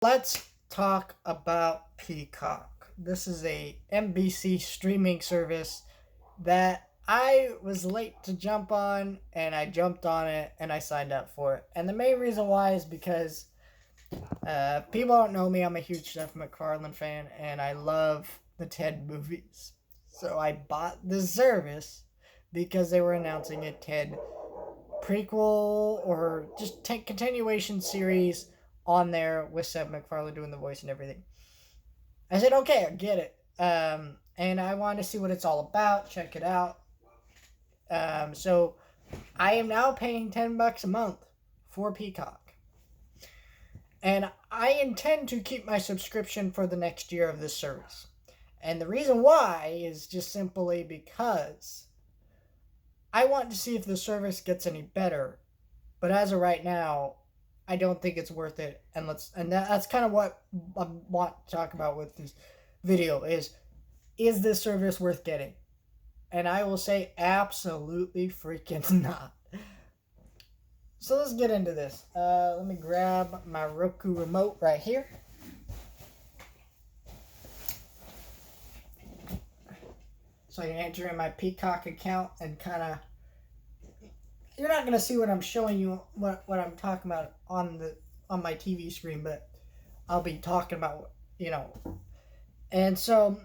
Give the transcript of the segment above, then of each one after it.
Let's talk about Peacock. This is a NBC streaming service that I was late to jump on, and I jumped on it and I signed up for it. And the main reason why is because people don't know me. I'm a huge Seth MacFarlane fan, and I love the Ted movies. So I bought the service because they were announcing a Ted prequel or just continuation series on there with Seth MacFarlane doing the voice and everything. I said, okay, I get it. And I wanted to see what it's all about, check it out. So I am now paying $10 a month for Peacock. And I intend to keep my subscription for the next year of this service. And the reason why is just simply because I want to see if the service gets any better. But as of right now, I don't think it's worth it. That's kind of what I want to talk about with this video is this service worth getting? And I will say absolutely freaking not. So let's get into this. Let me grab my Roku remote right here. So I can enter in my Peacock account and kind of, you're not going to see what I'm showing you, what I'm talking about on my TV screen, but I'll be talking about, And so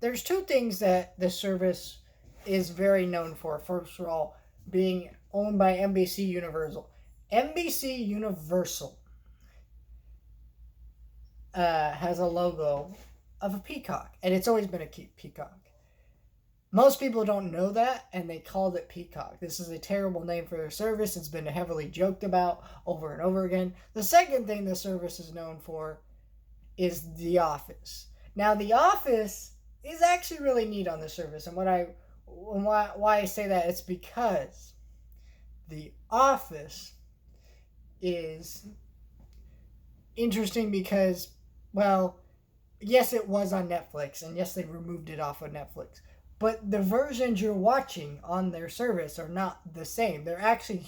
there's two things that this service is very known for. First of all, being owned by NBC Universal. NBC Universal has a logo of a peacock, and it's always been a peacock. Most people don't know that, and they called it Peacock. This is a terrible name for their service. It's been heavily joked about over and over again. The second thing the service is known for is The Office. Now, The Office is actually really neat on the service, and why I say that, it's because The Office is interesting because, well, yes, it was on Netflix, and yes, they removed it off of Netflix. But the versions you're watching on their service are not the same. They're actually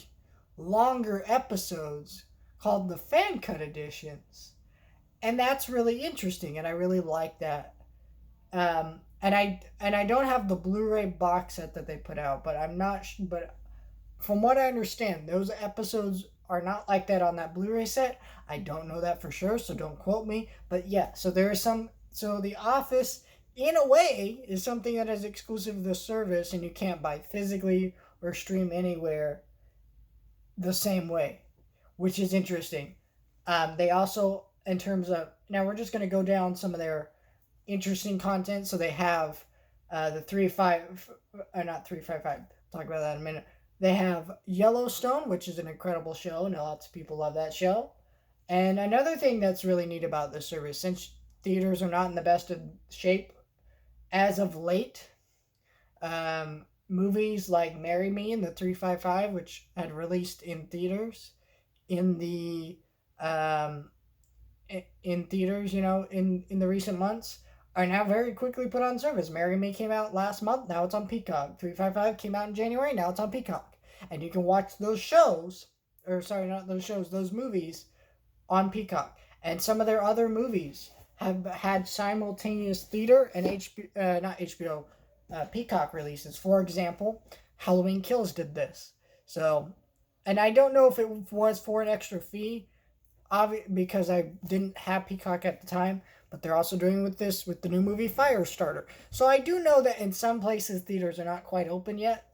longer episodes called the fan cut editions. And that's really interesting, and I really like that. And I don't have the Blu-ray box set that they put out, but but from what I understand, those episodes are not like that on that Blu-ray set. I don't know that for sure, so don't quote me. But yeah, so The Office, in a way, is something that is exclusive to the service, and you can't buy physically or stream anywhere the same way, which is interesting. They also, in terms of, now we're just going to go down some of their interesting content. So they have not 355, talk about that in a minute. They have Yellowstone, which is an incredible show, and lots of people love that show. And another thing that's really neat about this service, since theaters are not in the best of shape as of late, movies like Marry Me and the 355, which had released in theaters in the in theaters, in the recent months, are now very quickly put on service. Marry Me came out last month, now it's on Peacock. 355 came out in January, now it's on Peacock. And you can watch those shows, or sorry, not those shows, those movies on Peacock. And some of their other movies have had simultaneous theater and Peacock releases. For example, Halloween Kills did this. So, and I don't know if it was for an extra fee, because I didn't have Peacock at the time, but they're also doing with the new movie Firestarter. So I do know that in some places theaters are not quite open yet.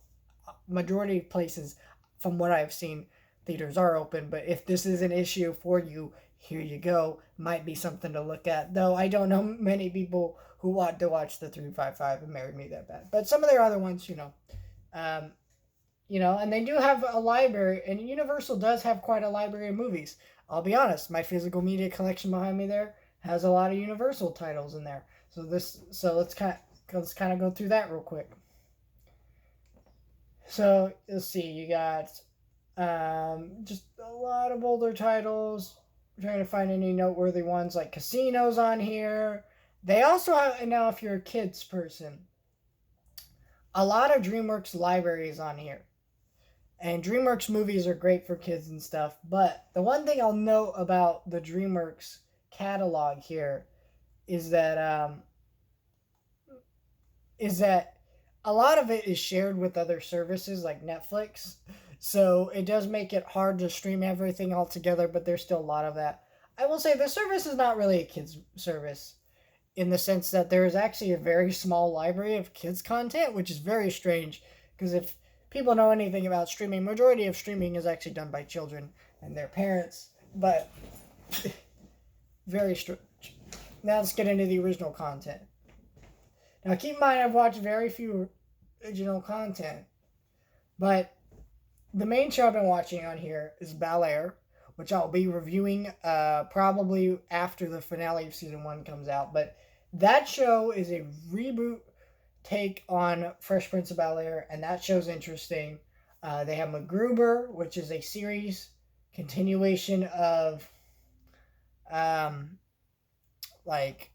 Majority of places, from what I've seen, theaters are open. But if this is an issue for you, here you go. Might be something to look at. Though I don't know many people who want to watch the 355 and Marry Me that bad. But some of their other ones, and they do have a library, and Universal does have quite a library of movies. I'll be honest, my physical media collection behind me there has a lot of Universal titles in there. So let's kind of go through that real quick. So let's see, you got just a lot of older titles. I'm trying to find any noteworthy ones like Casino's on here. They also have, now if you're a kids person, a lot of DreamWorks libraries on here. And DreamWorks movies are great for kids and stuff. But the one thing I'll note about the DreamWorks catalog here is that is that a lot of it is shared with other services like Netflix. So it does make it hard to stream everything all together, but there's still a lot of that. I will say the service is not really a kids service in the sense that there is actually a very small library of kids content, which is very strange because if people know anything about streaming, majority of streaming is actually done by children and their parents, but very strange. Now let's get into the original content. Now keep in mind I've watched very few original content, but the main show I've been watching on here is Bel Air, which I'll be reviewing probably after the finale of season 1 comes out. But that show is a reboot take on Fresh Prince of Bel Air, and that show's interesting. They have MacGruber, which is a series continuation of like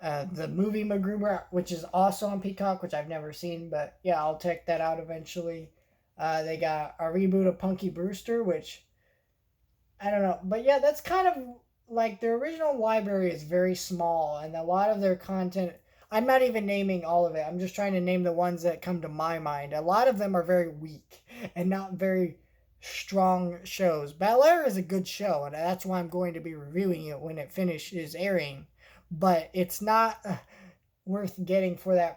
the movie MacGruber, which is also on Peacock, which I've never seen, but yeah, I'll check that out eventually. They got a reboot of Punky Brewster, which I don't know, but yeah, that's kind of like their original library is very small, and a lot of their content. I'm not even naming all of it. I'm just trying to name the ones that come to my mind. A lot of them are very weak and not very strong shows. Bel Air is a good show, and that's why I'm going to be reviewing it when it finishes airing. But it's not worth getting for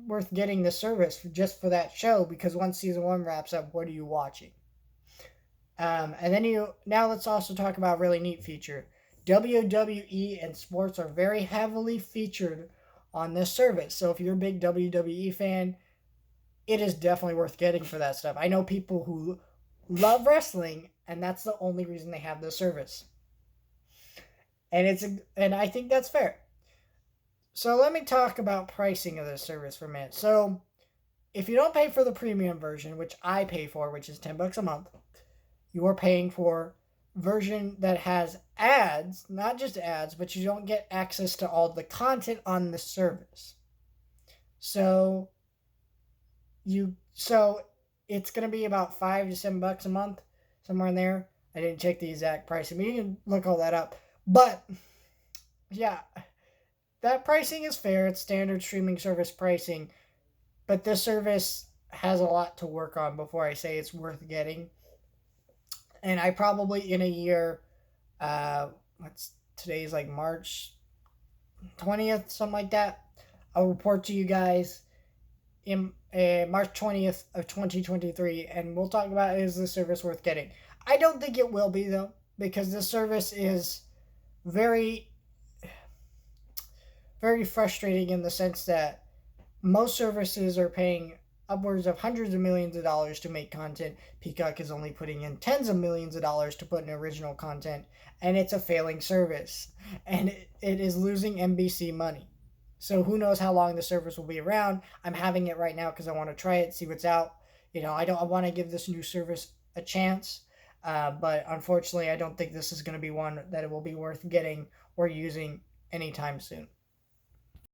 worth getting the service just for that show because once season 1 wraps up, what are you watching? And then now let's also talk about a really neat feature. WWE and sports are very heavily featured on this service. So if you're a big WWE fan, it is definitely worth getting for that stuff. I know people who love wrestling, and that's the only reason they have this service. And I think that's fair. So let me talk about pricing of this service for a minute. So if you don't pay for the premium version, which I pay for, which is $10 a month, you are paying for version that has ads, not just ads, but you don't get access to all the content on the service. So it's gonna be about $5 to $7 a month, somewhere in there. I didn't check the exact pricing, but you can look all that up. But yeah, that pricing is fair. It's standard streaming service pricing, but this service has a lot to work on before I say it's worth getting. And I probably in a year, today's like March 20th, something like that. I'll report to you guys in March 20th of 2023, and we'll talk about is this service worth getting. I don't think it will be though, because this service is very, very frustrating in the sense that most services are paying upwards of hundreds of millions of dollars to make content. Peacock is only putting in tens of millions of dollars to put in original content, and it's a failing service, and it is losing NBC money. So who knows how long the service will be around. I'm having it right now because I want to try it, see what's out. I want to give this new service a chance, but unfortunately, I don't think this is going to be one that it will be worth getting or using anytime soon.